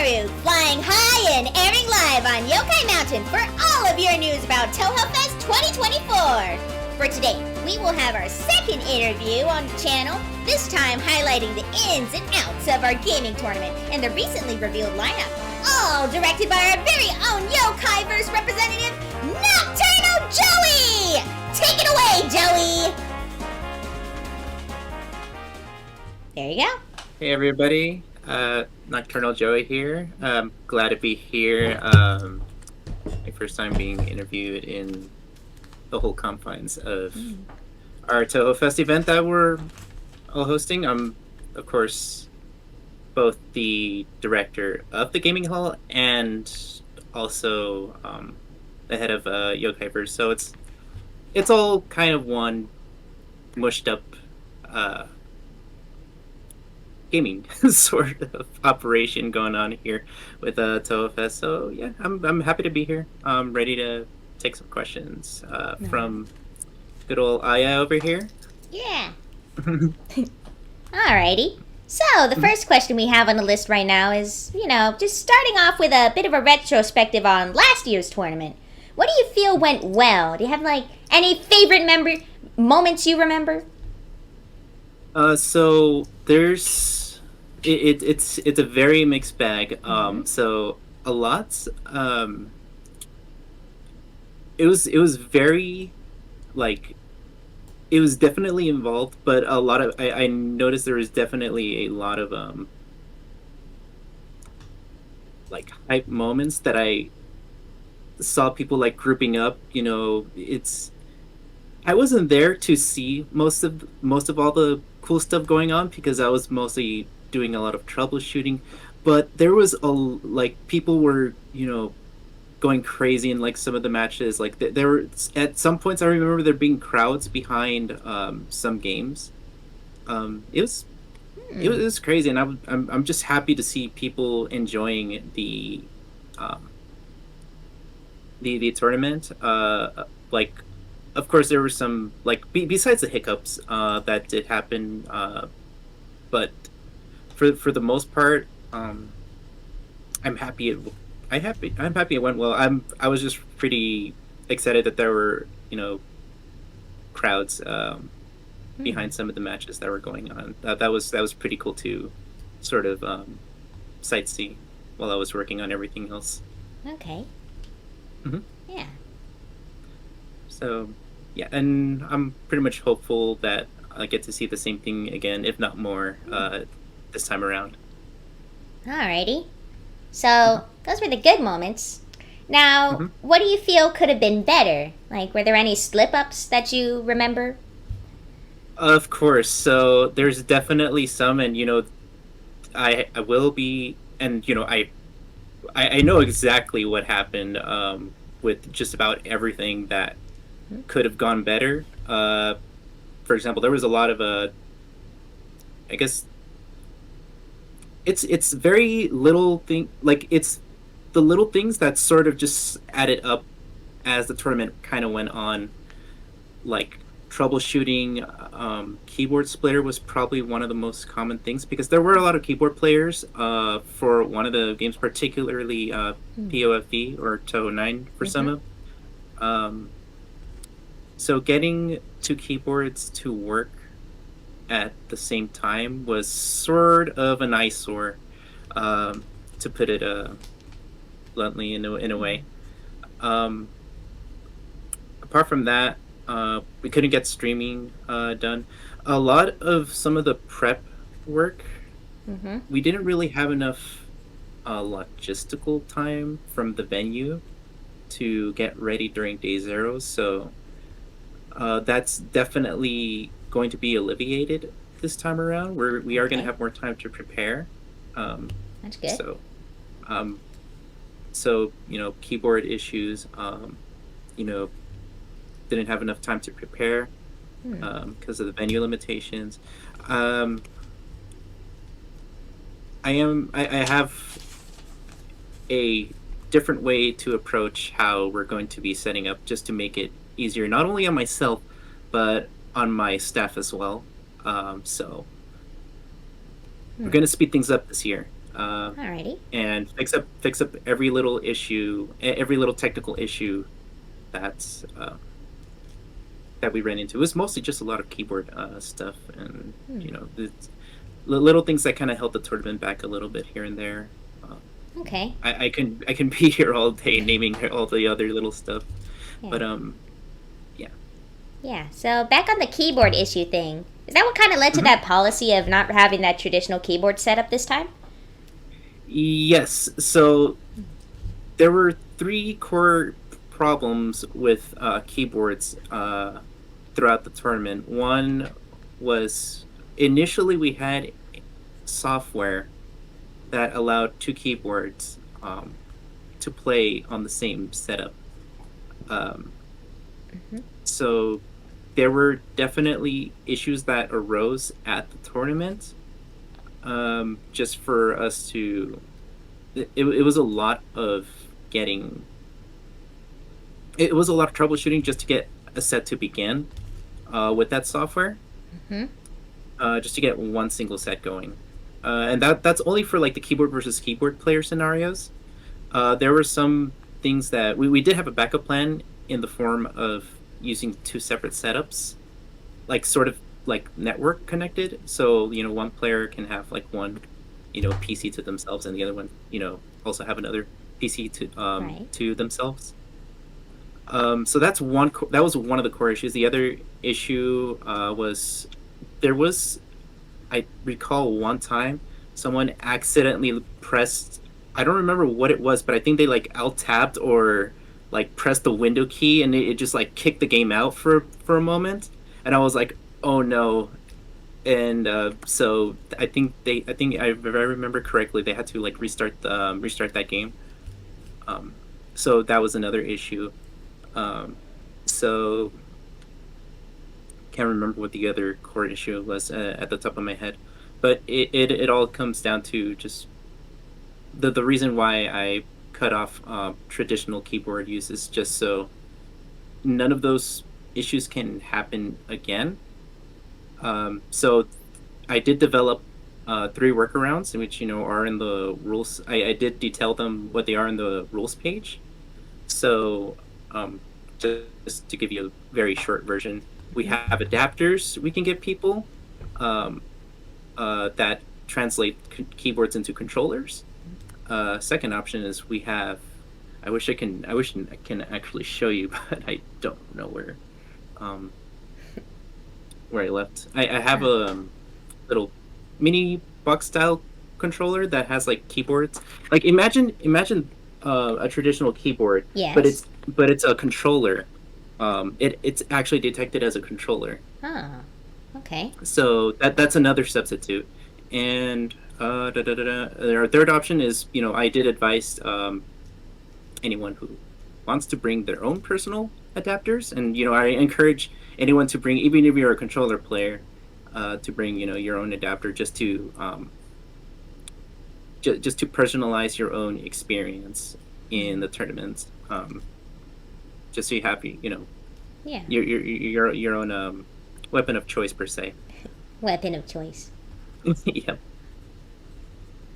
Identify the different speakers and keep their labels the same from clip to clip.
Speaker 1: Shameimaru, flying high and airing live on Yokai Mountain for all of your news about TouhouFest 2024. For today, we will have our second interview on the channel, this time highlighting the ins and outs of our gaming tournament and the recently revealed lineup, all directed by our very own YoukaiVerse representative, Nocturnal Joey! Take it away, Joey! There you go.
Speaker 2: Hey everybody, Nocturnal Joey here. Glad to be here. My first time being interviewed in the whole confines of our TouhouFest event that we're all hosting. I'm, of course, both the director of the gaming hall and also the head of YoukaiVerse. So it's all kind of one mushed up gaming sort of operation going on here with TouhouFest. So yeah, I'm happy to be here. I'm ready to take some questions from good old Aya over here.
Speaker 1: Yeah. Alrighty. So the first question we have on the list right now is, just starting off with a bit of a retrospective on last year's tournament. What do you feel went well? Do you have any favorite moments you remember?
Speaker 2: So there's it's a very mixed bag. So a lot. It was very it was definitely involved, but a lot of I noticed there was definitely a lot of hype moments that I saw people grouping up. I wasn't there to see most of all the cool stuff going on because I was mostly doing a lot of troubleshooting, but there was people were going crazy in some of the matches. There were at some points I remember there being crowds behind some games. It was crazy, and I'm just happy to see people enjoying the tournament. Of course, there were some besides the hiccups that did happen, but for the most part, I'm happy it went well. I was just pretty excited that there were crowds behind some of the matches that were going on. That was pretty cool to sort of sightsee while I was working on everything else.
Speaker 1: Okay. Yeah.
Speaker 2: So, yeah, and I'm pretty much hopeful that I get to see the same thing again, if not more, this time around.
Speaker 1: Alrighty. So, those were the good moments. Now, what do you feel could have been better? Were there any slip-ups that you remember?
Speaker 2: Of course. So, there's definitely some, and, I will be, and, I know exactly what happened with just about everything that could have gone better. For example, there was a lot of I guess it's very little thing, it's the little things that sort of just added up as the tournament kind of went on. Troubleshooting, keyboard splitter was probably one of the most common things because there were a lot of keyboard players for one of the games, particularly POFV or Touhou 9 for some of. So getting two keyboards to work at the same time was sort of an eyesore, to put it bluntly in a way. Apart from that, we couldn't get streaming done. A lot of some of the prep work, we didn't really have enough logistical time from the venue to get ready during day zero, so that's definitely going to be alleviated this time around. We are going to have more time to prepare.
Speaker 1: That's good.
Speaker 2: So keyboard issues, didn't have enough time to prepare because of the venue limitations. I have a different way to approach how we're going to be setting up just to make it easier, not only on myself, but on my staff as well. So we're going to speed things up this year.
Speaker 1: Alrighty.
Speaker 2: and fix up every little issue, every little technical issue that's that we ran into. It was mostly just a lot of keyboard stuff, and the little things that kind of held the tournament back a little bit here and there.
Speaker 1: Okay.
Speaker 2: I can be here all day naming all the other little stuff,
Speaker 1: Yeah.
Speaker 2: but yeah.
Speaker 1: Yeah. So back on the keyboard issue thing, is that what kind of led to that policy of not having that traditional keyboard setup this time?
Speaker 2: Yes. So there were three core problems with keyboards throughout the tournament. One was initially we had software that allowed two keyboards to play on the same setup. So there were definitely issues that arose at the tournament. Just for us to, it was a lot of getting. It was a lot of troubleshooting just to get a set to begin with that software. Just to get one single set going. And that's only for like the keyboard versus keyboard player scenarios. There were some things that we did have a backup plan in the form of using two separate setups, like sort of like network connected. So one player can have like one PC to themselves, and the other one also have another PC to themselves. So that's one. That was one of the core issues. The other issue was there was, I recall one time someone accidentally pressed, I don't remember what it was, but I think they like alt tabbed or like pressed the window key, and it just like kicked the game out for a moment, and I was like, oh no. And so I think if I remember correctly, they had to like restart that game. So that was another issue. So can't remember what the other core issue was at the top of my head, but it all comes down to just the reason why I cut off traditional keyboard use is just so none of those issues can happen again. So I did develop 3 workarounds, which are in the rules. I did detail them what they are in the rules page. So just to give you a very short version, we have adapters we can give people that translate keyboards into controllers. Second option is we have. I wish I can actually show you, but I don't know where I left. I have a little mini box style controller that has like keyboards. Like imagine a traditional keyboard,
Speaker 1: Yes.
Speaker 2: but it's a controller. It's actually detected as a controller.
Speaker 1: Oh, okay.
Speaker 2: So that's another substitute. And our third option is I did advise anyone who wants to bring their own personal adapters, and I encourage anyone to bring, even if you're a controller player, to bring your own adapter just to personalize your own experience in the tournaments. Just so you have
Speaker 1: Yeah.
Speaker 2: your own weapon of choice per se.
Speaker 1: Weapon of choice.
Speaker 2: Yep.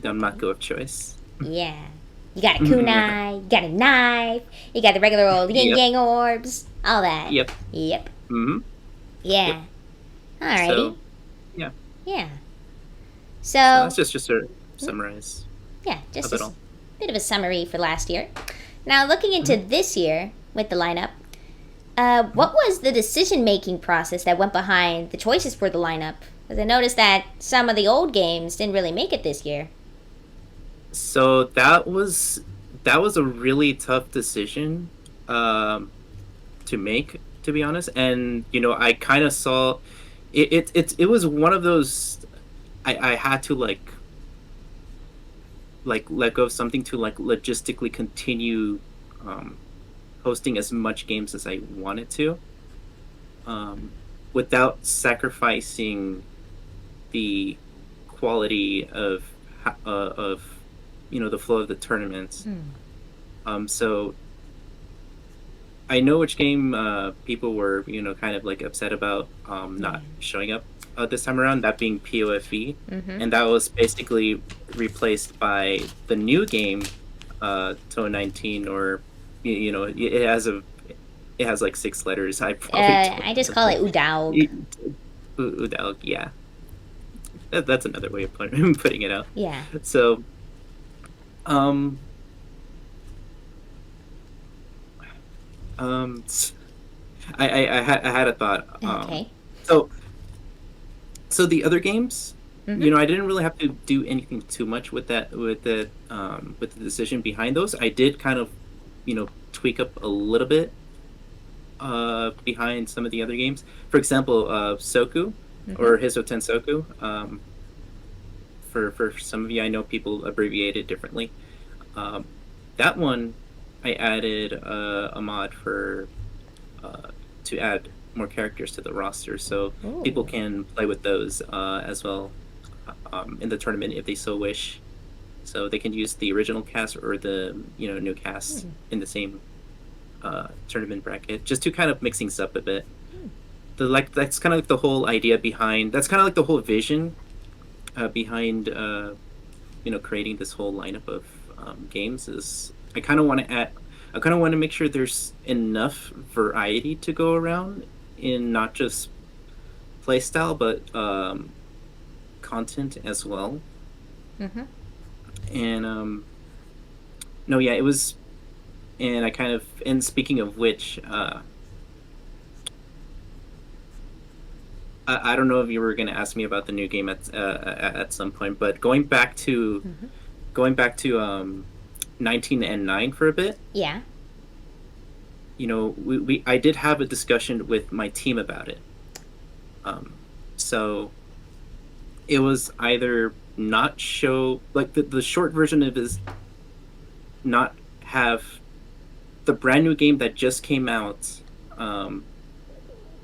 Speaker 2: The Mako of choice.
Speaker 1: Yeah. You got a kunai, you got a knife, you got the regular old yin yang orbs, all that.
Speaker 2: Yep.
Speaker 1: Yep.
Speaker 2: Mm-hmm.
Speaker 1: Yeah.
Speaker 2: Yep.
Speaker 1: Alrighty.
Speaker 2: So, yeah.
Speaker 1: Yeah.
Speaker 2: So that's just to summarize.
Speaker 1: Yeah, just
Speaker 2: of it
Speaker 1: a
Speaker 2: all.
Speaker 1: bit of a summary for last year. Now, looking into this year with the lineup, what was the decision-making process that went behind the choices for the lineup? Because I noticed that some of the old games didn't really make it this year.
Speaker 2: So that was a really tough decision to make, to be honest. And I kind of saw it was one of those I had to like let go of something to like logistically continue hosting as much games as I wanted to, without sacrificing the quality of the flow of the tournaments. So I know which game people were kind of like upset about not showing up. this time around, that being POFE,
Speaker 1: Mm-hmm.
Speaker 2: and that was basically replaced by the new game, Touhou 19, or it has like 6 letters. I probably don't
Speaker 1: I just
Speaker 2: know
Speaker 1: call it
Speaker 2: the
Speaker 1: Udaog.
Speaker 2: Udal. Yeah, that's another way of putting it out.
Speaker 1: Yeah.
Speaker 2: So, um, um, I had a thought.
Speaker 1: Okay.
Speaker 2: So the other games,
Speaker 1: Mm-hmm.
Speaker 2: I didn't really have to do anything too much with that with the decision behind those. I did kind of, tweak up a little bit behind some of the other games. For example, Soku
Speaker 1: Mm-hmm.
Speaker 2: or Hisouten Soku. For some of you, I know people abbreviate it differently. Um, that one, I added a mod for to add more characters to the roster, so people
Speaker 1: Ooh.
Speaker 2: can play with those as well in the tournament if they so wish. So they can use the original cast or the new cast
Speaker 1: Hmm.
Speaker 2: in the same tournament bracket, just to kind of mix things up a bit.
Speaker 1: Hmm.
Speaker 2: That's kind of like the whole idea behind. That's kind of like the whole vision behind creating this whole lineup of games. Is I kind of want to add. I kind of want to make sure there's enough variety to go around in not just playstyle but content as well.
Speaker 1: Mm-hmm.
Speaker 2: And no, yeah, it was. And I kind of. And speaking of which, I don't know if you were going to ask me about the new game at some point, but
Speaker 1: Mm-hmm.
Speaker 2: going back to 19 and 9 for a bit.
Speaker 1: Yeah.
Speaker 2: We I did have a discussion with my team about it. So it was either not show like the short version of it is not have the brand new game that just came out,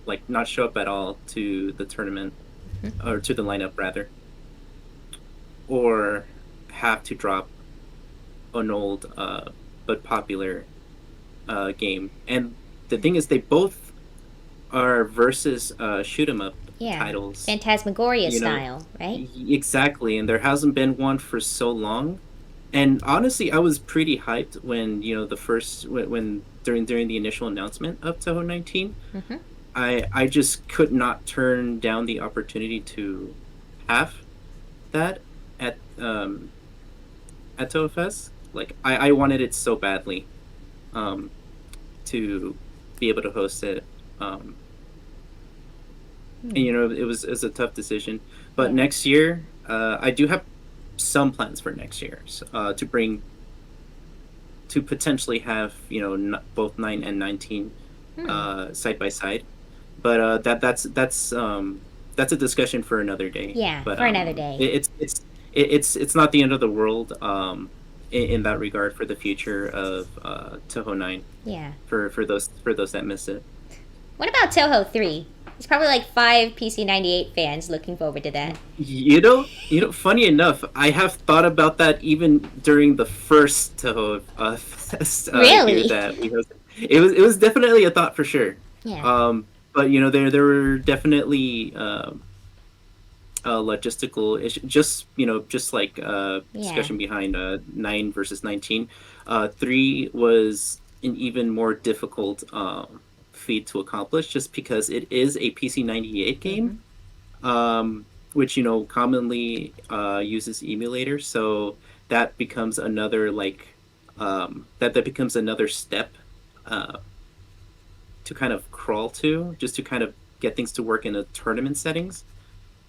Speaker 2: like not show up at all to the tournament
Speaker 1: Mm-hmm.
Speaker 2: or to the lineup rather, or have to drop an old but popular game. And the thing is, they both are versus shoot 'em up
Speaker 1: Yeah.
Speaker 2: titles.
Speaker 1: Phantasmagoria
Speaker 2: You know
Speaker 1: style, right?
Speaker 2: exactly, and there hasn't been one for so long. And honestly, I was pretty hyped when the first when during the initial announcement of Touhou 19.
Speaker 1: Mm-hmm.
Speaker 2: I just could not turn down the opportunity to have that at TouhouFest. Like I wanted it so badly um, to be able to host it. And
Speaker 1: Hmm.
Speaker 2: it was a tough decision. But
Speaker 1: Yeah.
Speaker 2: next year, I do have some plans for next year, to potentially have both 9 and 19
Speaker 1: Hmm.
Speaker 2: side by side. But that's a discussion for another day.
Speaker 1: Yeah.
Speaker 2: But
Speaker 1: For another day.
Speaker 2: it's not the end of the world in that regard for the future of Touhou 9
Speaker 1: Yeah.
Speaker 2: for those that miss it.
Speaker 1: What about Touhou 3? There's probably like 5 PC98 fans looking forward to that.
Speaker 2: Funny enough, I have thought about that even during the first Touhou fest here
Speaker 1: Really?
Speaker 2: that we hosted. It was definitely a thought for sure.
Speaker 1: Yeah.
Speaker 2: But there were definitely logistical issues. Just like
Speaker 1: Yeah.
Speaker 2: discussion behind 9 versus 19. 3 was an even more difficult feat to accomplish, just because it is a PC98
Speaker 1: Mm-hmm.
Speaker 2: game, which commonly uses emulators. So that becomes another that becomes another step to kind of crawl to, just to kind of get things to work in a tournament settings.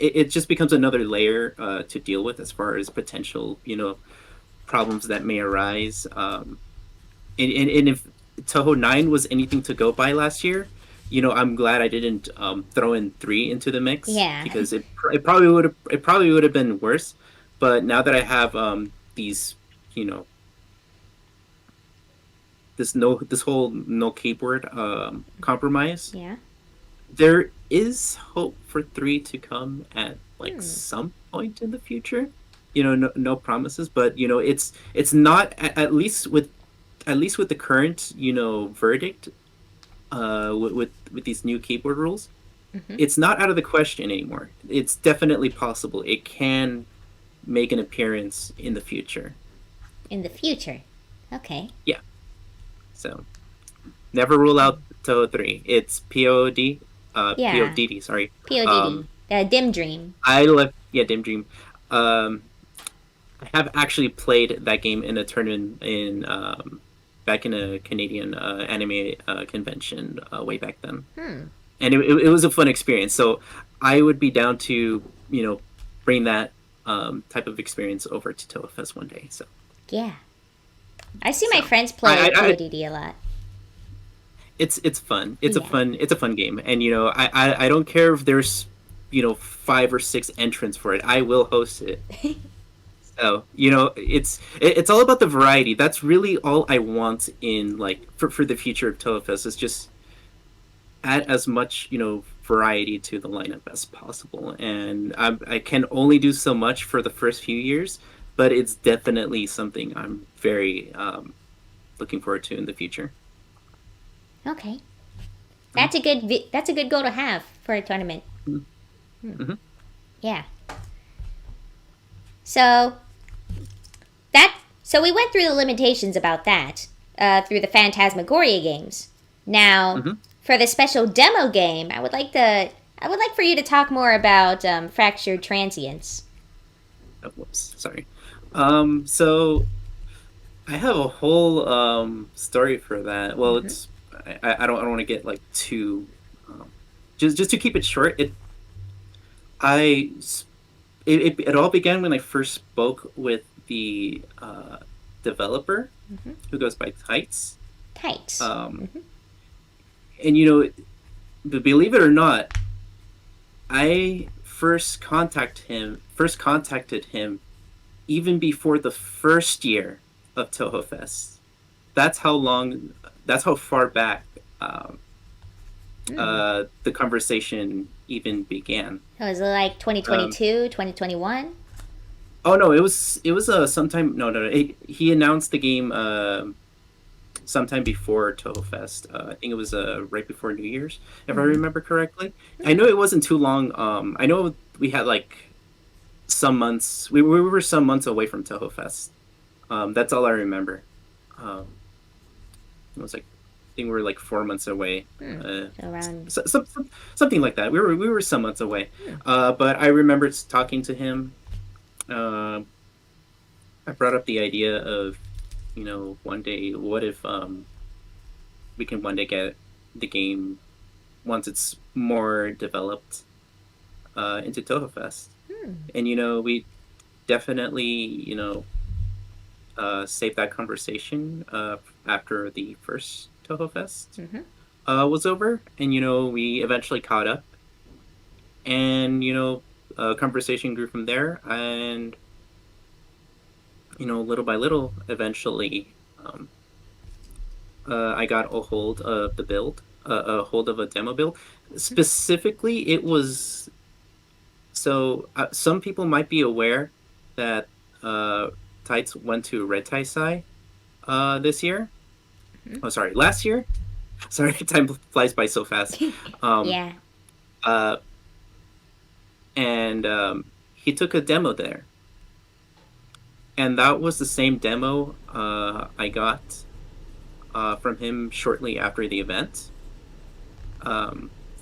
Speaker 2: It just becomes another layer to deal with as far as potential problems that may arise. And if Touhou 9 was anything to go by last year, I'm glad I didn't throw in 3 into the mix,
Speaker 1: Yeah.
Speaker 2: because it probably would have been worse. But now that I have these, you know, this whole no keyboard compromise,
Speaker 1: Yeah.
Speaker 2: there is hope for 3 to come at like
Speaker 1: Hmm.
Speaker 2: some point in the future. No promises, but it's not, at least with the current verdict with these new keyboard rules. it's not out of the question anymore. It's definitely possible. It can make an appearance in the future.
Speaker 1: In the future. Okay.
Speaker 2: Yeah. So never rule out Touhou 3. It's POD,
Speaker 1: Yeah.
Speaker 2: PODD. Sorry.
Speaker 1: PODD. Dim Dream.
Speaker 2: I love Dim Dream. Um, I have actually played that game in a tournament in back in a Canadian anime convention way back then, and it was a fun experience. So I would be down to bring that type of experience over to TouhouFest one day. So
Speaker 1: yeah, I see my friends play PODD a lot.
Speaker 2: It's fun. It's a fun game, and I don't care if there's 5 or 6 entrants for it. I will host it. So it's all about the variety. That's really all I want in for the future of TouhouFest is just add as much variety to the lineup as possible. And I can only do so much for the first few years, but it's definitely something I'm very looking forward to in the future.
Speaker 1: Okay, that's a good goal to have for a tournament.
Speaker 2: Mm-hmm.
Speaker 1: Yeah. So we went through the limitations about that through the Phantasmagoria games. Now, for the special demo game, I would like for you to talk more about Fractured Transients.
Speaker 2: Oh, whoops, sorry. So I have a whole story for that. Well, it's I don't want to get too just to keep it short. It all began when I first spoke with the developer who goes by Tights.
Speaker 1: Tights.
Speaker 2: And believe it or not, I first contacted him even before the first year of TouhouFest. That's how far back the conversation even began.
Speaker 1: Was it like 2022, 2021?
Speaker 2: Oh no, it was sometime. No. He announced the game sometime before TouhouFest. I think it was right before New Year's, if I remember correctly. I know it wasn't too long. I know we had some months. We were some months away from TouhouFest. That's all I remember. It was I think we were 4 months away.
Speaker 1: Around
Speaker 2: something like that. We were some months away. But I remember talking to him. I brought up the idea of, one day, what if we can one day get the game once it's more developed into TouhouFest, and we definitely saved that conversation after the first TouhouFest was over, and we eventually caught up, and conversation grew from there, and little by little, eventually I got a hold of the build, a hold of a demo build. Specifically, it was some people might be aware that Tights went to Red Tai Sai this year. Oh, sorry, last year. Sorry, time flies by so fast.
Speaker 1: yeah.
Speaker 2: And he took a demo there. And that was the same demo I got from him shortly after the event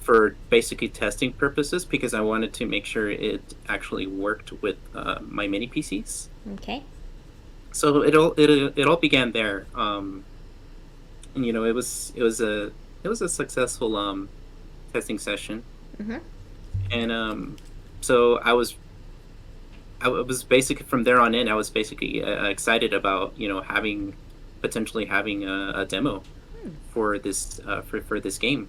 Speaker 2: for basically testing purposes, because I wanted to make sure it actually worked with my mini PCs.
Speaker 1: Okay.
Speaker 2: So it all began there. And it was a successful testing session. And so I was basically, from there on in, I was basically excited about potentially having a demo for this for this game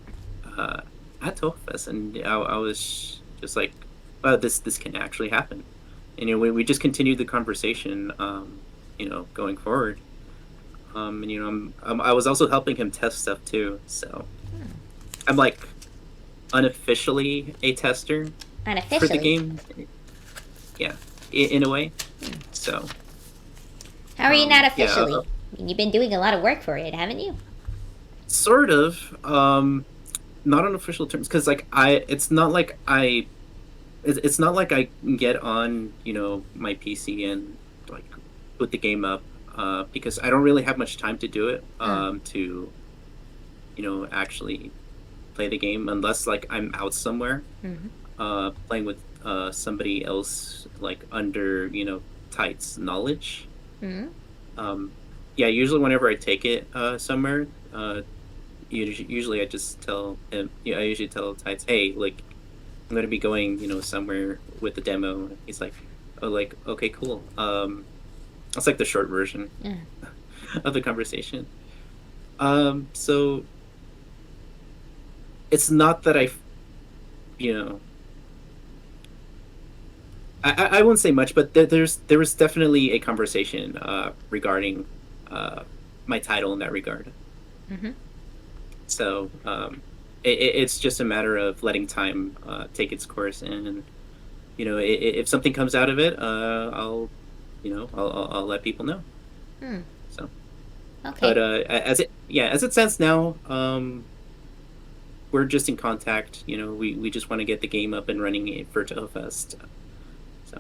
Speaker 2: at TouhouFest, and I was just like, oh, this can actually happen. And we just continued the conversation, going forward. And I was also helping him test stuff too, so I'm unofficially a tester for the game. Yeah, in a way. So
Speaker 1: how are you not officially? You've been doing a lot of work for it, haven't you?
Speaker 2: Sort of. not on official terms, because like it's not like I can get on, my PC and like put the game up, because I don't really have much time to do it, to actually play the game unless like I'm out somewhere, playing with somebody else like under Tight's knowledge. Yeah, usually whenever I take it somewhere, usually I just tell him. I usually tell Tights, hey, like I'm gonna be going, somewhere with the demo. He's like, oh, like okay, cool. That's like the short version of the conversation. So it's not that you know, I won't say much, but there was definitely a conversation regarding my title in that regard. So it's just a matter of letting time take its course, and if something comes out of it, I'll let people know. So,
Speaker 1: Okay.
Speaker 2: but as it stands now, we're just in contact. We just want to get the game up and running for TouhouFest. So.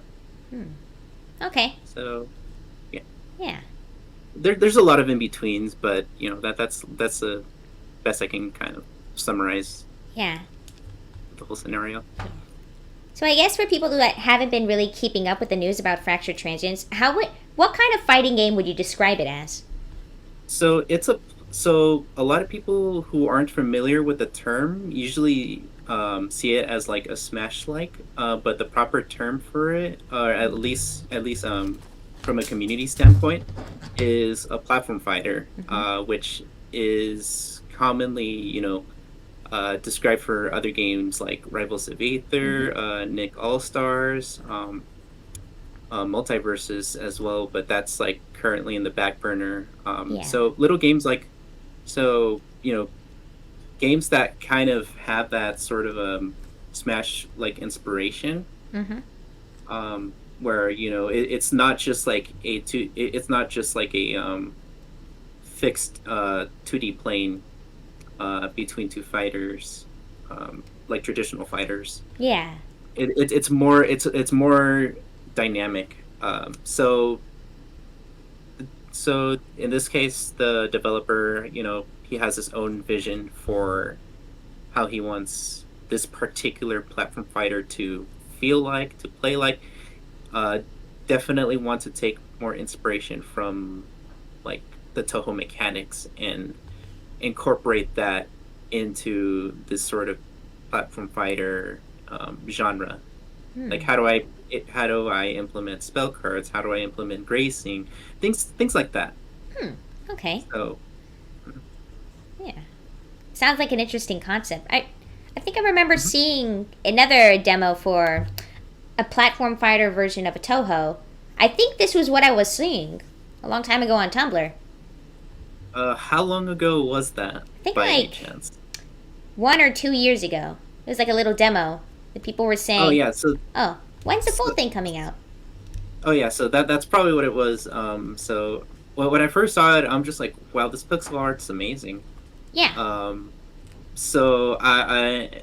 Speaker 1: Okay.
Speaker 2: So, yeah.
Speaker 1: Yeah.
Speaker 2: There's a lot of in betweens, but that's the best I can kind of summarize.
Speaker 1: Yeah.
Speaker 2: The whole scenario.
Speaker 1: So I guess for people that haven't been really keeping up with the news about Fractured Transients, what kind of fighting game would you describe it as?
Speaker 2: So a lot of people who aren't familiar with the term usually see it as like a Smash-like, but the proper term for it, or at least from a community standpoint, is a platform fighter, which is commonly described for other games like Rivals of Aether, Nick All Stars, Multiverses as well, but that's like currently in the back burner. So little games games that kind of have that sort of Smash like inspiration, where it's not just like it's not just like a fixed 2D plane between two fighters, like traditional fighters.
Speaker 1: Yeah.
Speaker 2: It's more dynamic. So in this case, the developer, he has his own vision for how he wants this particular platform fighter to feel like, to play like. Definitely want to take more inspiration from like the Touhou mechanics and incorporate that into this sort of platform fighter genre. Like how do I implement spell cards? How do I implement gracing? Things like that.
Speaker 1: Okay.
Speaker 2: So
Speaker 1: yeah, sounds like an interesting concept. I think I remember seeing another demo for a platform fighter version of a Touhou. I think this was what I was seeing a long time ago on Tumblr.
Speaker 2: How long ago was that?
Speaker 1: I think
Speaker 2: by any
Speaker 1: like
Speaker 2: chance?
Speaker 1: 1 or 2 years ago. It was like a little demo that people were saying.
Speaker 2: Oh yeah, so
Speaker 1: when's the full thing coming out?
Speaker 2: Oh yeah, so that's probably what it was. So when I first saw it, I'm just like, wow, this pixel art's amazing.
Speaker 1: Yeah.
Speaker 2: So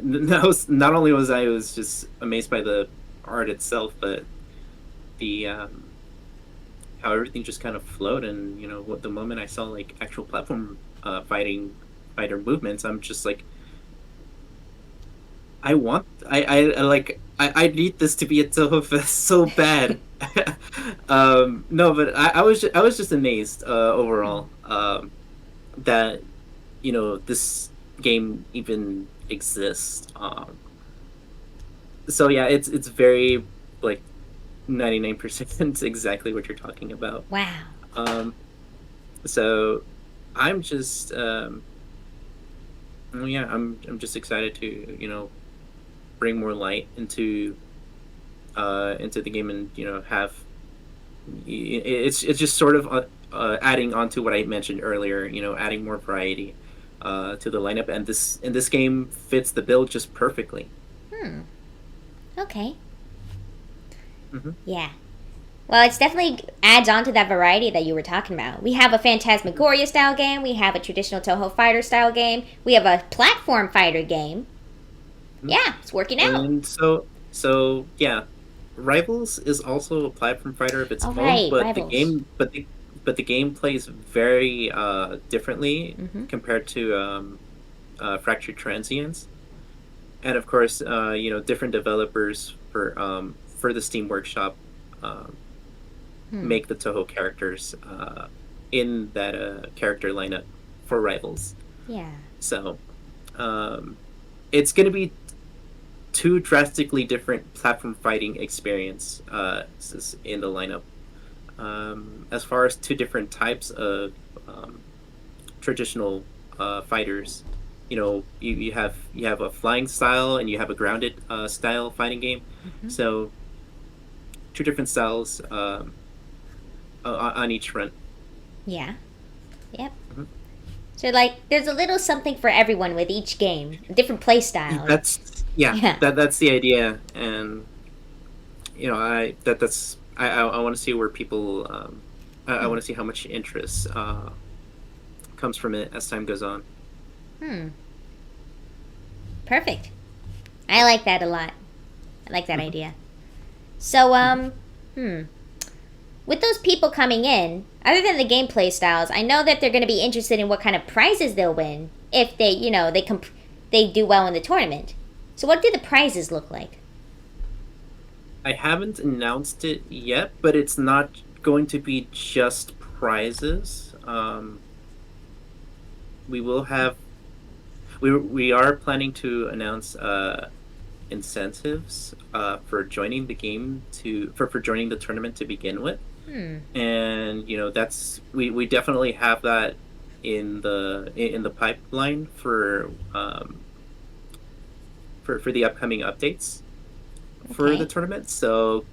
Speaker 2: not only was I was just amazed by the art itself, but the how everything just kind of flowed, and what the moment I saw like actual platform fighter movements, I'm just like, I need this to be a TouhouFest so bad. No, but I was just amazed overall that this game even exists. So yeah, it's very like 99% exactly what you're talking about.
Speaker 1: Wow.
Speaker 2: So I'm just I'm just excited to bring more light into the game, and have it's just sort of adding on to what I mentioned earlier, adding more variety to the lineup, and this game fits the bill just perfectly.
Speaker 1: Okay. Yeah. Well, it's definitely adds on to that variety that you were talking about. We have a Phantasmagoria style game. We have a traditional Touhou fighter style game. We have a platform fighter game. Yeah, it's working out.
Speaker 2: And so yeah, Rivals is also a platform fighter of its
Speaker 1: All
Speaker 2: own,
Speaker 1: right,
Speaker 2: but the
Speaker 1: Rivals.
Speaker 2: game, but the game plays very differently compared to Fractured Transients, and of course, different developers for the Steam Workshop make the Touhou characters in that character lineup for Rivals.
Speaker 1: Yeah.
Speaker 2: So it's going to be two drastically different platform fighting experience in the lineup. As far as two different types of traditional fighters, you have a flying style and you have a grounded style fighting game. So two different styles on each front.
Speaker 1: Yeah. Yep. So there's a little something for everyone with each game, a different play style.
Speaker 2: That's the idea, and I want to see where people I want to see how much interest comes from it as time goes on.
Speaker 1: Perfect. I like that a lot. I like that idea. So with those people coming in, other than the gameplay styles, I know that they're going to be interested in what kind of prizes they'll win if they they do well in the tournament. So what do the prizes look like?
Speaker 2: I haven't announced it yet, but it's not going to be just prizes. We will have. We are planning to announce incentives for joining the game for joining the tournament to begin with, and that's we definitely have that in the pipeline for the upcoming updates for the tournament. So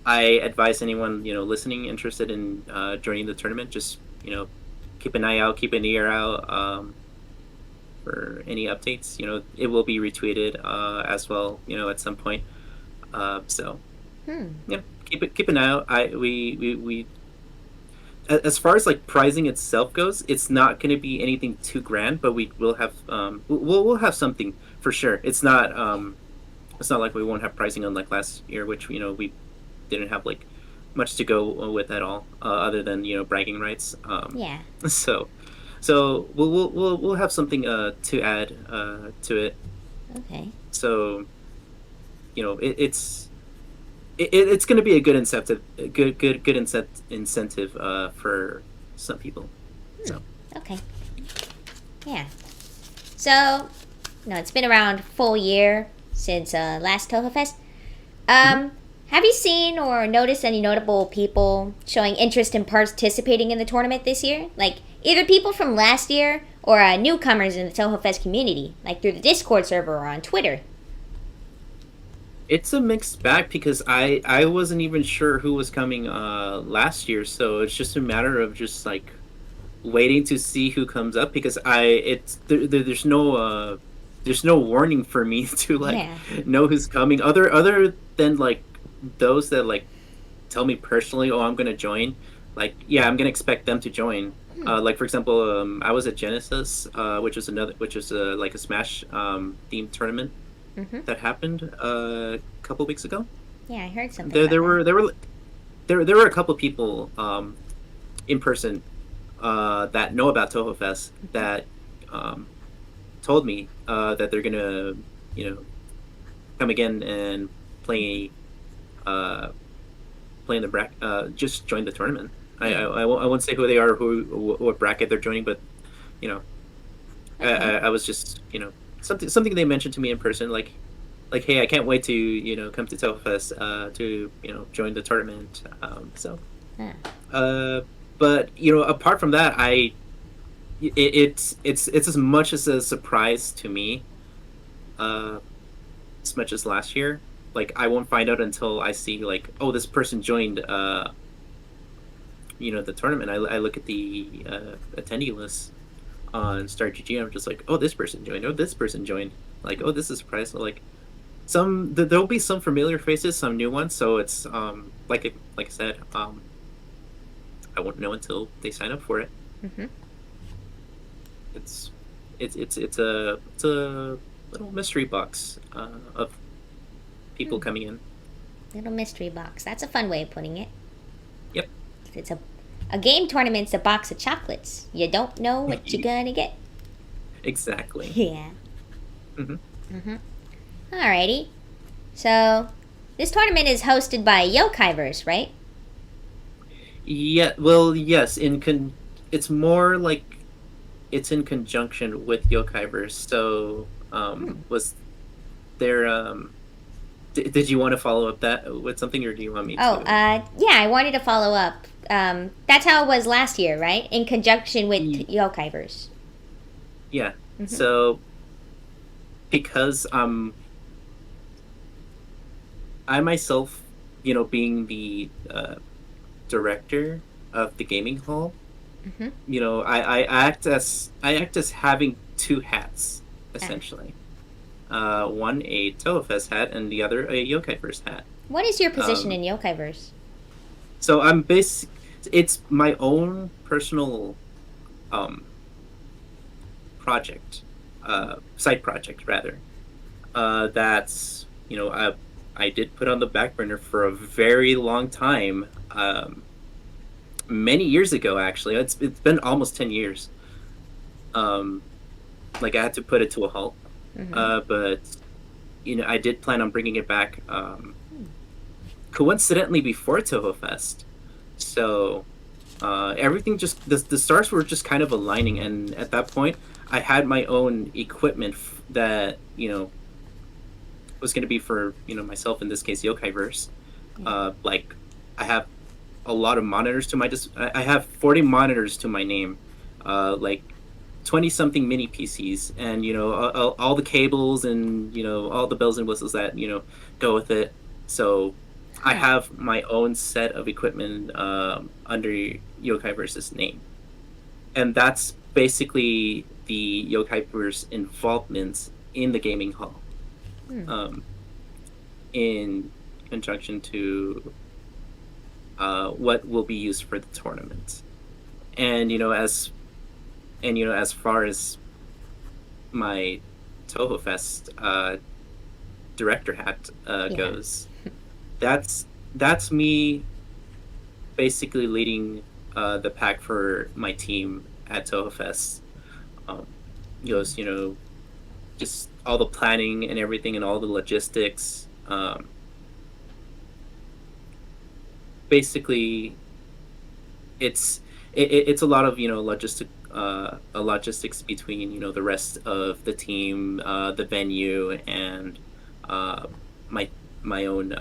Speaker 2: I advise anyone listening interested in joining the tournament, just keep an eye out, keep an ear out for any updates. It will be retweeted as well at some point. Yeah, keep an eye out. We as far as pricing itself goes, it's not going to be anything too grand, but we will have we'll have something for sure. It's not like we won't have pricing unlike last year, which we didn't have much to go with at all, other than bragging rights.
Speaker 1: Yeah.
Speaker 2: So we'll have something to add to it.
Speaker 1: Okay.
Speaker 2: So it's going to be a good incentive, incentive for some people. So.
Speaker 1: Okay. Yeah. So, it's been around full year since last TouhouFest. Have you seen or noticed any notable people showing interest in participating in the tournament this year? Either people from last year or newcomers in the TouhouFest community, through the Discord server or on Twitter.
Speaker 2: It's a mixed bag because I wasn't even sure who was coming last year, so it's just a matter of just waiting to see who comes up because there's no warning for me to know who's coming other than those that tell me personally, oh, I'm gonna join. I'm gonna expect them to join. For example, I was at Genesis, which is a Smash themed tournament that happened a couple weeks ago.
Speaker 1: Yeah, I heard something.
Speaker 2: There were a couple people in person that know about TouhouFest that told me that they're gonna come again and play in the just join the tournament. I won't say who they are, what bracket they're joining, but I was just something they mentioned to me in person, hey, I can't wait to come to TouhouFest to join the tournament. But apart from that, it's as much as a surprise to me, as much as last year. I won't find out until I see oh, this person joined the tournament. I look at the attendee list on StarGG, I'm just oh, this person joined, oh, this person joined, oh, this is a surprise. So there'll be some familiar faces, some new ones. So it's like I said, I won't know until they sign up for it.
Speaker 1: Mm-hmm.
Speaker 2: It's it's a little mystery box of people coming in.
Speaker 1: Little mystery box. That's a fun way of putting it.
Speaker 2: Yep.
Speaker 1: It's a game tournament's a box of chocolates. You don't know what you're gonna get.
Speaker 2: Exactly.
Speaker 1: Yeah.
Speaker 2: Hmm.
Speaker 1: Alrighty. So, this tournament is hosted by YoukaiVerse, right?
Speaker 2: Yeah. Well, yes. It's more like it's in conjunction with YoukaiVerse. So, was there did you want to follow up that with something, or do you want me
Speaker 1: Oh,
Speaker 2: to?
Speaker 1: yeah, I wanted to follow up. That's how it was last year, right? In conjunction with
Speaker 2: Y-
Speaker 1: YoukaiVerse.
Speaker 2: Yeah.
Speaker 1: Mm-hmm.
Speaker 2: So because I myself, being the director of the gaming hall,
Speaker 1: Mm-hmm.
Speaker 2: I act as having two hats
Speaker 1: Ah.
Speaker 2: essentially. One a TouhouFest hat and the other a YoukaiVerse hat.
Speaker 1: What is your position
Speaker 2: Um,
Speaker 1: in YoukaiVerse?
Speaker 2: so it's my own personal um project, side project rather. That's I did put on the back burner for a very long time. Many years ago, actually, it's been almost 10 years. Um, like I had to put it to a halt.
Speaker 1: Mm-hmm.
Speaker 2: But I did plan on bringing it back. Coincidentally, before Toho Fest, so everything just the stars were just kind of aligning, and at that point, I had my own equipment that was going to be for myself, in this case YoukaiVerse.
Speaker 1: Yeah.
Speaker 2: Like I have a lot of monitors to my I have 40 monitors to my name, like 20 something mini PCs, and all the cables and all the bells and whistles that go with it. So I
Speaker 1: Huh.
Speaker 2: have my own set of equipment under YoukaiVerse's name, and that's basically the YoukaiVerse involvement in the gaming hall,
Speaker 1: Hmm.
Speaker 2: um, in conjunction to what will be used for the tournament. And as far as my Touhou Fest director hat
Speaker 1: Yeah.
Speaker 2: goes, that's me basically leading the pack for my team at Touhou Fest. Um, goes just all the planning and everything and all the logistics. Basically, it's a lot of logistics between the rest of the team, the venue, and uh, my my own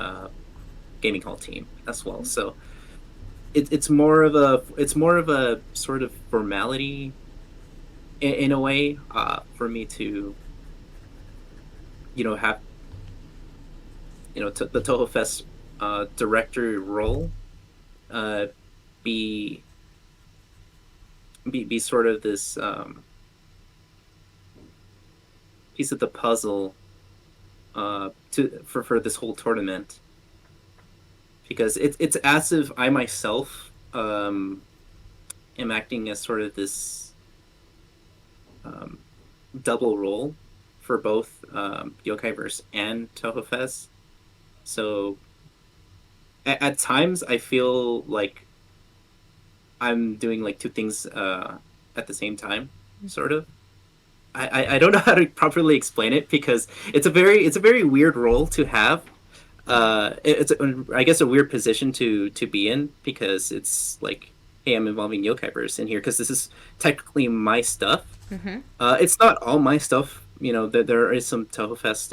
Speaker 2: gaming hall team as well. So it's more of a sort of formality in a way, for me to have the Toho Fest director role, uh, be be sort of this piece of the puzzle for this whole tournament, because it's as if I myself am acting as sort of this um, double role for both YoukaiVerse and Touhou Fest. So at times I feel like I'm doing like two things at the same time, sort of. I don't know how to properly explain it, because it's a very weird role to have. I guess a weird position to be in, because it's like, hey, I'm involving YoukaiVerse in here because this is technically my stuff.
Speaker 1: Mm-hmm.
Speaker 2: It's not all my stuff. There is some Touhou Fest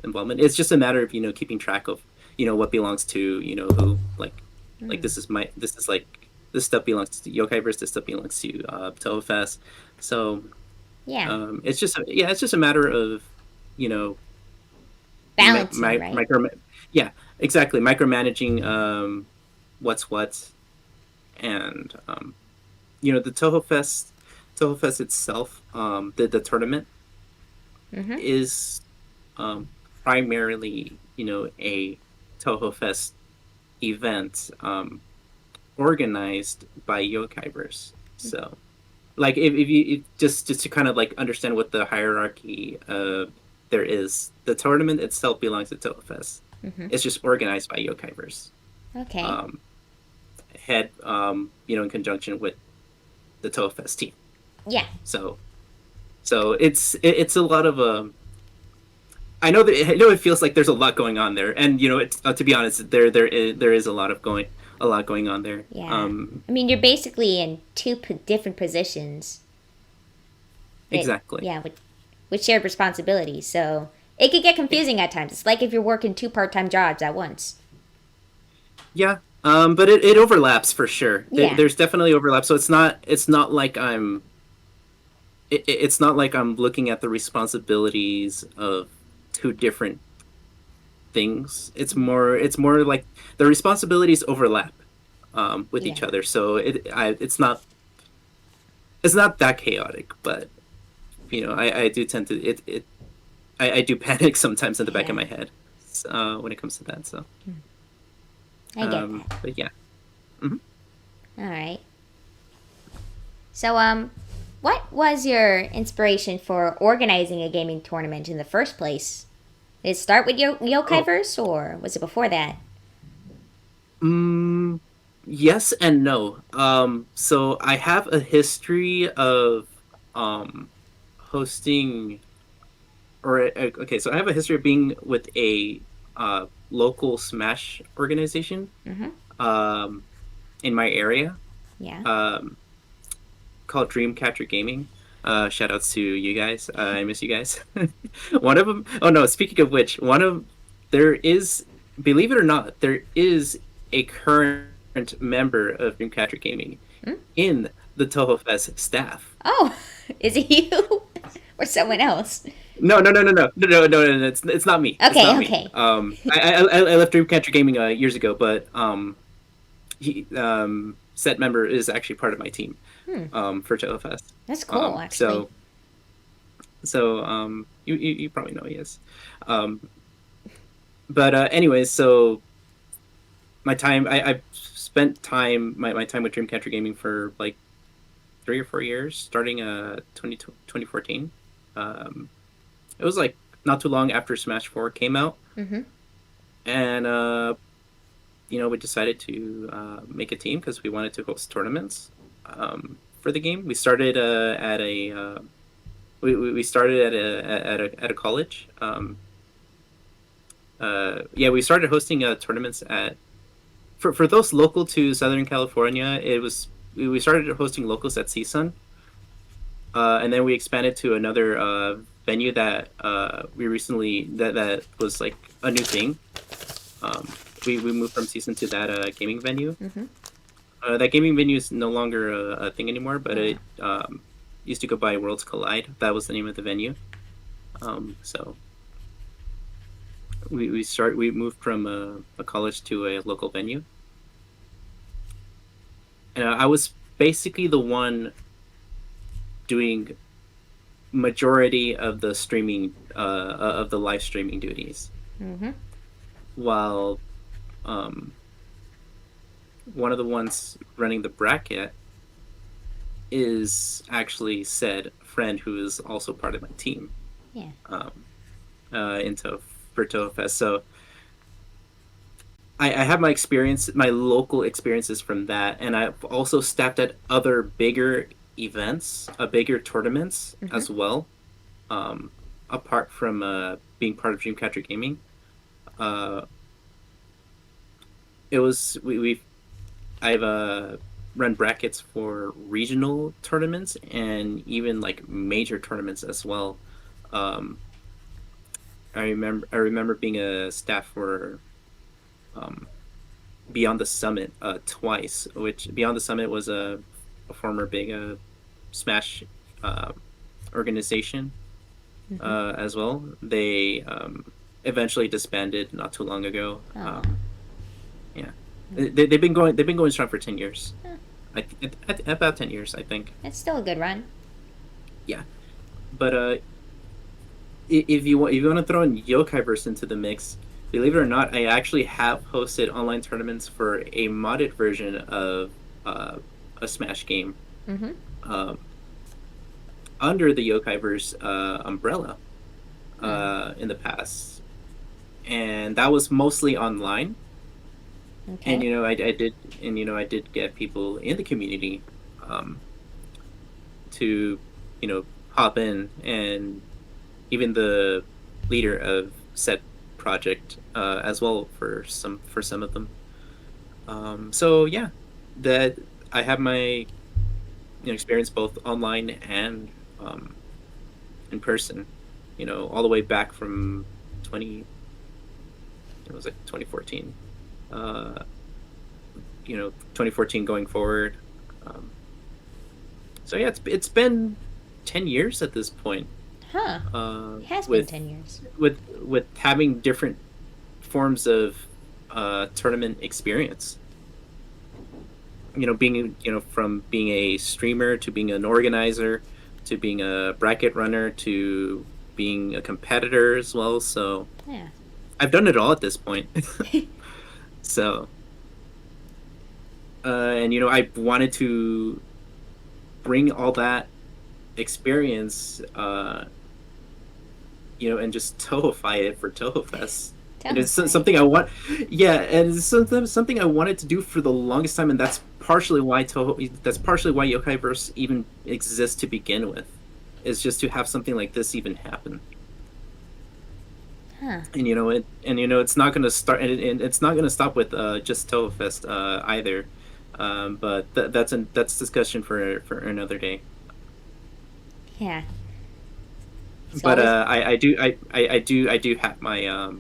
Speaker 2: involvement. It's just a matter of keeping track of what belongs to who, like
Speaker 1: Mm.
Speaker 2: this is like, this stuff belongs to YoukaiVerse, this stuff belongs to Touhou Fest. So
Speaker 1: Yeah.
Speaker 2: it's just a matter of you know
Speaker 1: Balancing,
Speaker 2: my
Speaker 1: right?
Speaker 2: micro, yeah, exactly, micromanaging what's what. And the Touhou Fest itself, the tournament
Speaker 1: Mm-hmm.
Speaker 2: is primarily, a TouhouFest event organized by YoukaiVerse. So, like, if you just to kind of like understand what the hierarchy there is, the tournament itself belongs to TouhouFest.
Speaker 1: Mm-hmm.
Speaker 2: It's just organized by YoukaiVerse.
Speaker 1: Okay.
Speaker 2: Head, in conjunction with the TouhouFest team.
Speaker 1: Yeah.
Speaker 2: So it's a lot of I know it feels like there's a lot going on there, and it's to be honest, there is a lot going on there.
Speaker 1: Yeah. I mean, you're basically in two different positions.
Speaker 2: Exactly.
Speaker 1: Yeah, with shared responsibilities, so it could get confusing at times. It's like if you're working two part-time jobs at once.
Speaker 2: Yeah. But it overlaps for sure.
Speaker 1: Yeah.
Speaker 2: There's definitely overlap. So it's not like I'm. It's not like I'm looking at the responsibilities of two different things. It's more like the responsibilities overlap with each other. So it's not that chaotic, but I do tend to I do panic sometimes in the back of my head when it comes to that. So
Speaker 1: I get that.
Speaker 2: But yeah. Mm-hmm.
Speaker 1: All right. So what was your inspiration for organizing a gaming tournament in the first place? Did it start with YoukaiVerse, or was it before that?
Speaker 2: Yes and no. So I have a history of hosting, so I have a history of being with a local Smash organization in my area.
Speaker 1: Yeah.
Speaker 2: Called Dreamcatcher Gaming. Shout outs to you guys. I miss you guys. One of them. Oh no! Speaking of which, there is, believe it or not, there is a current member of Dreamcatcher Gaming in the TouhouFest staff.
Speaker 1: Oh, is it you or someone else?
Speaker 2: No. It's not me.
Speaker 1: Okay,
Speaker 2: not
Speaker 1: okay.
Speaker 2: Me. I left Dreamcatcher Gaming years ago, but said member is actually part of my team. For TouhouFest.
Speaker 1: That's cool, actually.
Speaker 2: So you probably know he is. But anyways, so my time I spent my time with Dreamcatcher Gaming for like 3 or 4 years, starting 2014. It was like not too long after Smash 4 came out. And we decided to make a team because we wanted to host tournaments. For the game, we started at a we started at a college. We started hosting tournaments for those local to Southern California. We started hosting locals at CSUN, and then we expanded to another venue that we recently that was like a new thing. We moved from CSUN to that gaming venue. That gaming venue is no longer a thing anymore, but it used to go by Worlds Collide. That was the name of the venue. So we moved from a college to a local venue. And I was basically the one doing majority of the streaming of the live streaming duties. While one of the ones running the bracket is actually friend who is also part of my team.
Speaker 1: Yeah.
Speaker 2: For TouhouFest. So I have my local experiences from that, and I've also staffed at other bigger events, bigger tournaments as well. Apart from being part of Dreamcatcher Gaming, I've run brackets for regional tournaments and even like major tournaments as well. I remember being a staff for Beyond the Summit twice. Which Beyond the Summit was a former big Smash organization as well. They eventually disbanded not too long ago. Yeah. They've been going strong for 10 years. About 10 years, I think.
Speaker 1: It's still a good run.
Speaker 2: Yeah, but if you want to throw in YoukaiVerse into the mix, believe it or not, I actually have hosted online tournaments for a modded version of a Smash game
Speaker 1: Mm-hmm.
Speaker 2: um, under the YoukaiVerse umbrella in the past, and that was mostly online.
Speaker 1: Okay.
Speaker 2: And I did get people in the community um, to hop in, and even the leader of said project as well for some of them. So yeah, that I have my experience both online and um, in person. All the way back from 20. It was like 2014. 2014 going forward. Um, so yeah, it's been 10 years at this point.
Speaker 1: Huh. It has been
Speaker 2: With
Speaker 1: 10 years.
Speaker 2: with having different forms of tournament experience. Being from being a streamer to being an organizer to being a bracket runner to being a competitor as well. So
Speaker 1: Yeah.
Speaker 2: I've done it all at this point. So and I wanted to bring all that experience and just Touhoify it for TouhouFest. And it's something I want, yeah, and it's something I wanted to do for the longest time, and that's partially why YoukaiVerse even exists to begin with, is just to have something like this even happen.
Speaker 1: Huh.
Speaker 2: And it's not going to start, and it's not going to stop with just TouhouFest either. But that's discussion for another day.
Speaker 1: Yeah.
Speaker 2: But I do have my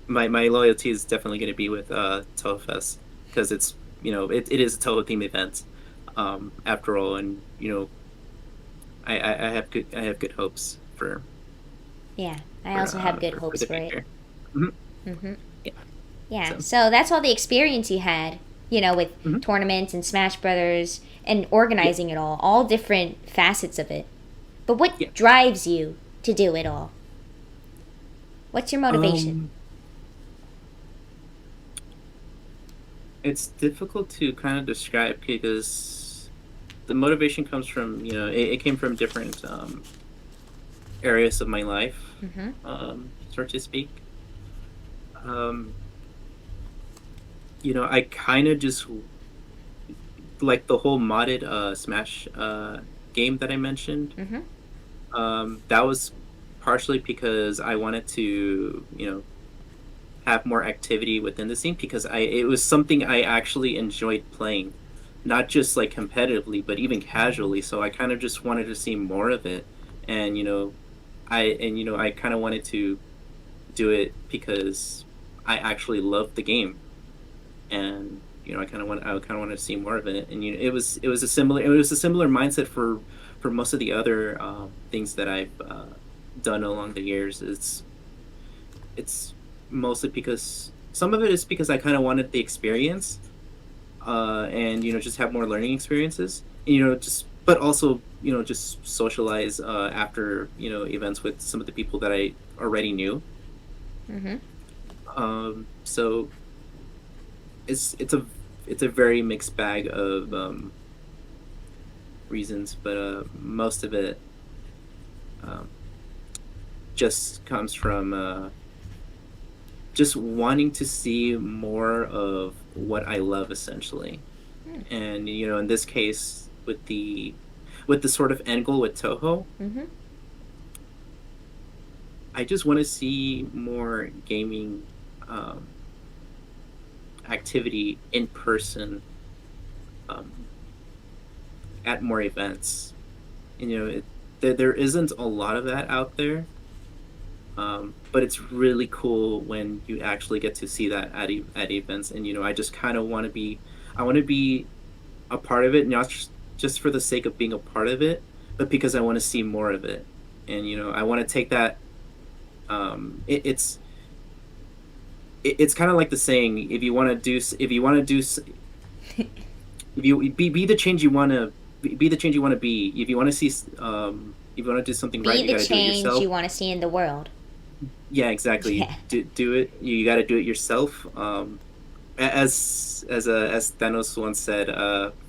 Speaker 2: my loyalty is definitely going to be with TouhouFest, because it's it is a Touhou theme event after all, and I have good hopes for.
Speaker 1: Yeah, I also have good hopes for it.
Speaker 2: Mm-hmm.
Speaker 1: Mm-hmm. Yeah. So that's all the experience you had, with tournaments and Smash Brothers and organizing it all different facets of it. But what drives you to do it all? What's your motivation?
Speaker 2: It's difficult to kind of describe, because the motivation comes from it came from different areas of my life, so to speak. I kind of just like the whole modded Smash game that I mentioned. That was partially because I wanted to have more activity within the scene, because it was something I actually enjoyed playing, not just like competitively but even casually. So I kind of just wanted to see more of it, and I kind of wanted to do it because I actually loved the game, and I kind of wanted to see more of it. And it was a similar mindset for most of the other things that I've done along the years. It's mostly because some of it is because I kind of wanted the experience, and just have more learning experiences, but also just socialize after events with some of the people that I already knew. So it's a very mixed bag of reasons, but most of it just comes from just wanting to see more of what I love, essentially. And in this case, with the sort of end goal with Touhou, I just want to see more gaming activity in person at more events. There isn't a lot of that out there. But it's really cool when you actually get to see that at events, and I just kind of want to be a part of it, not just for the sake of being a part of it, but because I want to see more of it, and I want to take that. It's kind of like the saying: if you be the change you want to be. If you want to see if you want to do something right,
Speaker 1: Be
Speaker 2: you
Speaker 1: the
Speaker 2: got to do it
Speaker 1: change
Speaker 2: yourself.
Speaker 1: you want to see in the world.
Speaker 2: Yeah, exactly.
Speaker 1: Yeah.
Speaker 2: Do it. You got to do it yourself. As Thanos once said,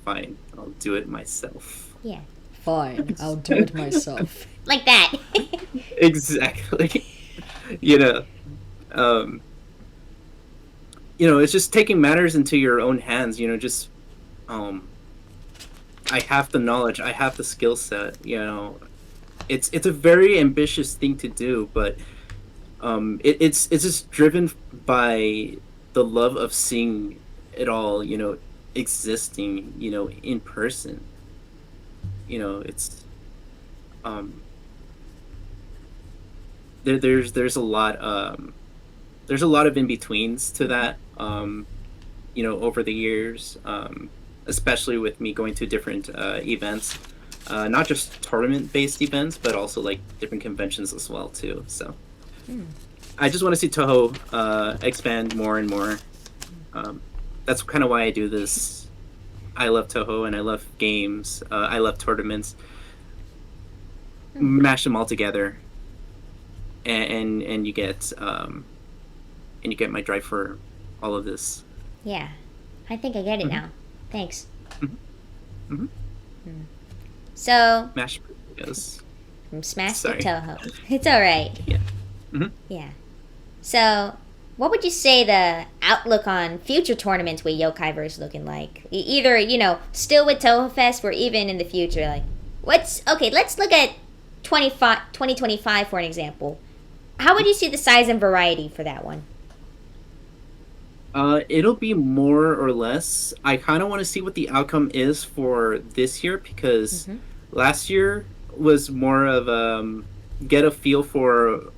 Speaker 2: "Fine, I'll do it myself."
Speaker 1: Yeah.
Speaker 3: Fine, I'll do it myself.
Speaker 1: Like that.
Speaker 2: Exactly. You know, um, it's just taking matters into your own hands. Just um, I have the knowledge, I have the skill set. It's a very ambitious thing to do, but it's just driven by the love of seeing it all, existing, in person. It's um, there's a lot there's a lot of in betweens to that. Over the years, especially with me going to different events, not just tournament based events, but also like different conventions as well too. So. I just want to see Touhou expand more and more. That's kind of why I do this. I love Touhou and I love games. I love tournaments. Mash them all together, and you get my drive for all of this.
Speaker 1: Yeah. I think I get it now. Thanks. So,
Speaker 2: Mash goes.
Speaker 1: from Smash
Speaker 2: Sorry.
Speaker 1: to Touhou. It's alright.
Speaker 2: Yeah.
Speaker 1: Yeah. So, what would you say the outlook on future tournaments with YoukaiVerse looking like? Either, still with TouhouFest or even in the future. Like, let's look at 2025 for an example. How would you see the size and variety for that one?
Speaker 2: It'll be more or less. I kind of want to see what the outcome is for this year because last year was more of get a feel for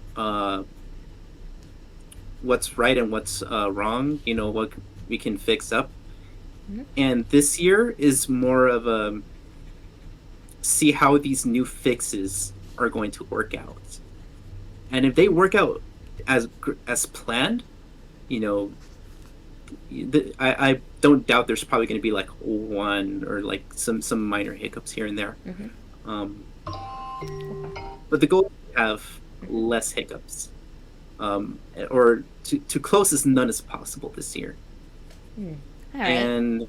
Speaker 2: what's right and what's wrong. What we can fix up, and this year is more of see how these new fixes are going to work out, and if they work out as planned, I don't doubt there's probably going to be like one or like some minor hiccups here and there. But the goal is to have less hiccups, or to close as none as possible this year.
Speaker 1: All right.
Speaker 2: And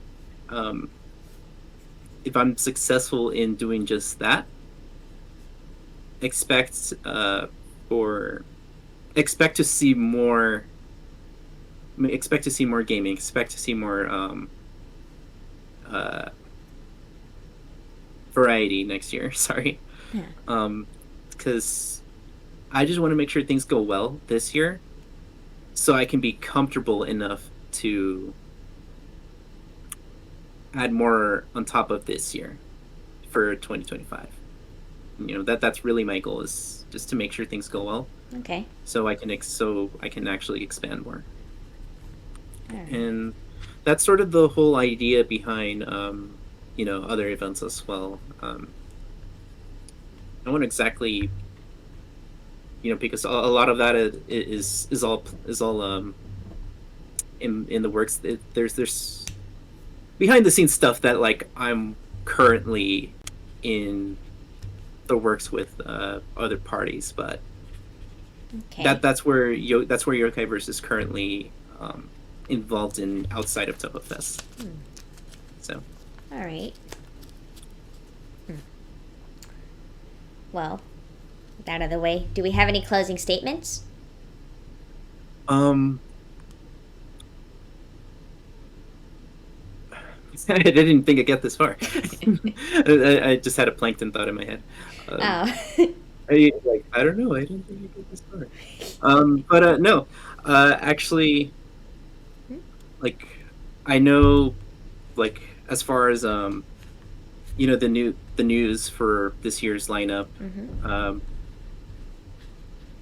Speaker 2: if I'm successful in doing just that, expect to see more. Expect to see more gaming. Expect to see more variety next year. Sorry, because I just want to make sure things go well this year, so I can be comfortable enough to add more on top of this year for 2025. That's really my goal, is just to make sure things go well.
Speaker 1: Okay.
Speaker 2: So I can actually expand more.
Speaker 1: Right.
Speaker 2: And that's sort of the whole idea behind other events as well. I won't exactly because a lot of that is all in the works. There's behind the scenes stuff that like I'm currently in the works with other parties, but
Speaker 1: Okay.
Speaker 2: that's where YoukaiVerse is currently involved in outside of TouhouFest. So.
Speaker 1: All right. Well, with that out of the way, do we have any closing statements?
Speaker 2: I didn't think I'd get this far. I just had a plankton thought in my head.
Speaker 1: Oh.
Speaker 2: I don't know. I didn't think I'd get this far. But no. Actually, like, I know, like, as far as the news for this year's lineup,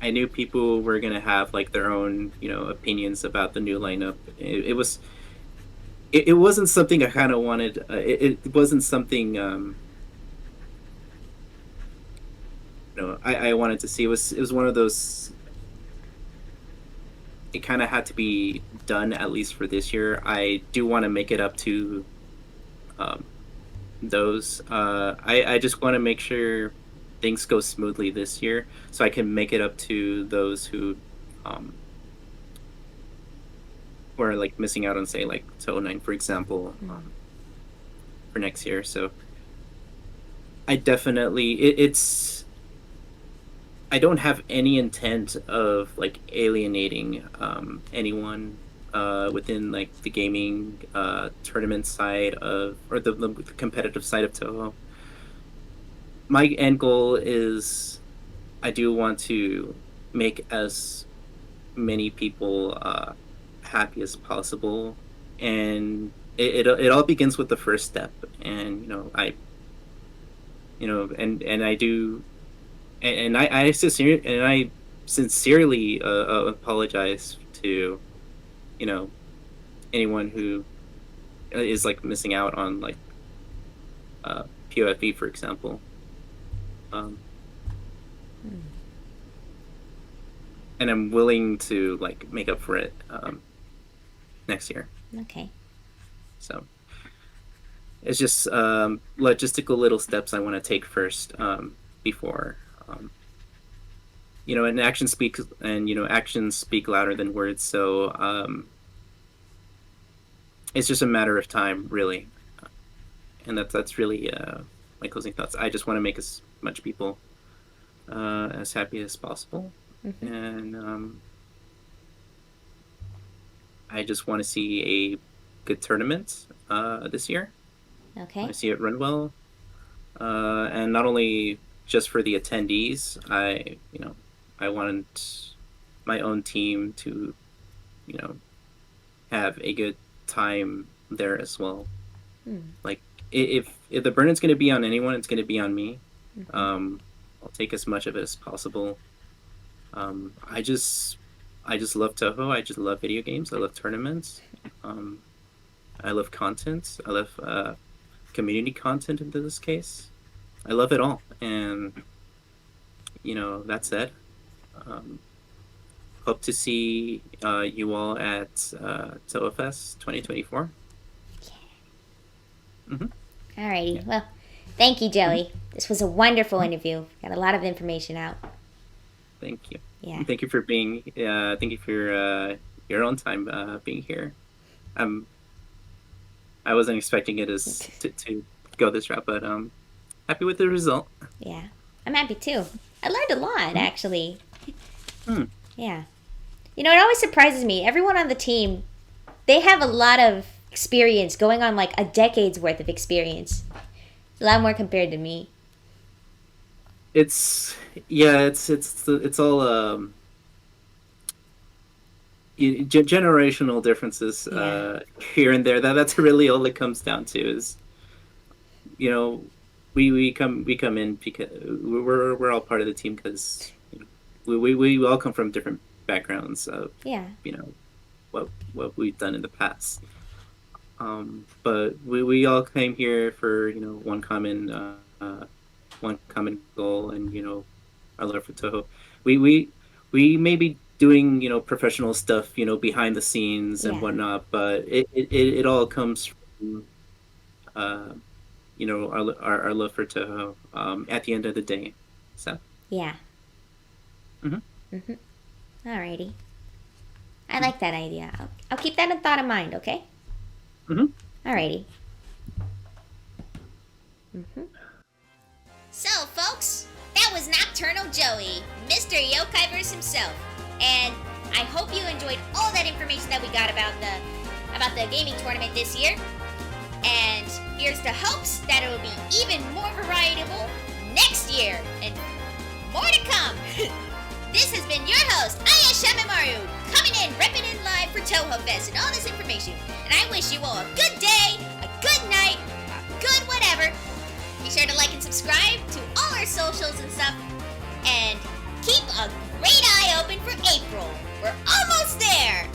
Speaker 2: I knew people were gonna have like their own opinions about the new lineup. It wasn't something I kind of wanted. It wasn't something I wanted to see. It was one of those. It kind of had to be done, at least for this year. I do want to make it up to those. I just want to make sure things go smoothly this year, so I can make it up to those who are like missing out on, say, like Touhou 9, for example, for next year. So I definitely it's I don't have any intent of like alienating anyone within like the gaming tournament side of, or the competitive side of Touhou. My end goal is I do want to make as many people happy as possible, and it all begins with the first step. And I do, and I sincerely apologize to anyone who is like missing out on like POFE, for example. And I'm willing to like make up for it next year.
Speaker 1: Okay.
Speaker 2: So it's just logistical little steps I want to take first before and actions speak louder than words. So it's just a matter of time, really. And that's really my closing thoughts. I just want to make as much people as happy as possible. And I just want to see a good tournament this year.
Speaker 1: Okay.
Speaker 2: I want to see it run well, and not only just for the attendees. I want my own team to, have a good time there as well. Like if the burden's going to be on anyone, it's going to be on me. I'll take as much of it as possible. I just love Touhou. I just love video games. I love tournaments. I love content. I love community content in this case. I love it all. And that said, hope to see you all at TouhouFest 2024.
Speaker 1: Alrighty. Well, thank you, Joey. This was a wonderful interview. Got a lot of information out.
Speaker 2: Thank you.
Speaker 1: Yeah.
Speaker 2: Thank you for being. Thank you for your own time being here. I wasn't expecting it to go this route, but happy with the result.
Speaker 1: Yeah, I'm happy too. I learned a lot, actually. Yeah. It always surprises me. Everyone on the team, they have a lot of experience, going on like a decade's worth of experience. A lot more compared to me.
Speaker 2: It's all generational differences here and there. That's really all it comes down to. Is we come in because we're all part of the team, because we all come from different backgrounds of what we've done in the past. But we all came here for one common goal, and our love for Touhou. We may be doing professional stuff behind the scenes and whatnot, but it all comes from our love for Touhou at the end of the day. So
Speaker 1: yeah. Alrighty. I like that idea. I'll keep that in thought of mind. Okay. Alrighty. So, folks, that was Nocturnal Joey, Mr. YoukaiVerse himself, and I hope you enjoyed all that information that we got about the gaming tournament this year. And here's the hopes that it will be even more varietable next year, and more to come. This has been your host, Shameimaru, coming in, repping in live for TouhouFest and all this information. And I wish you all a good day, a good night, a good whatever. Be sure to like and subscribe to all our socials and stuff. And keep a great eye open for April. We're almost there.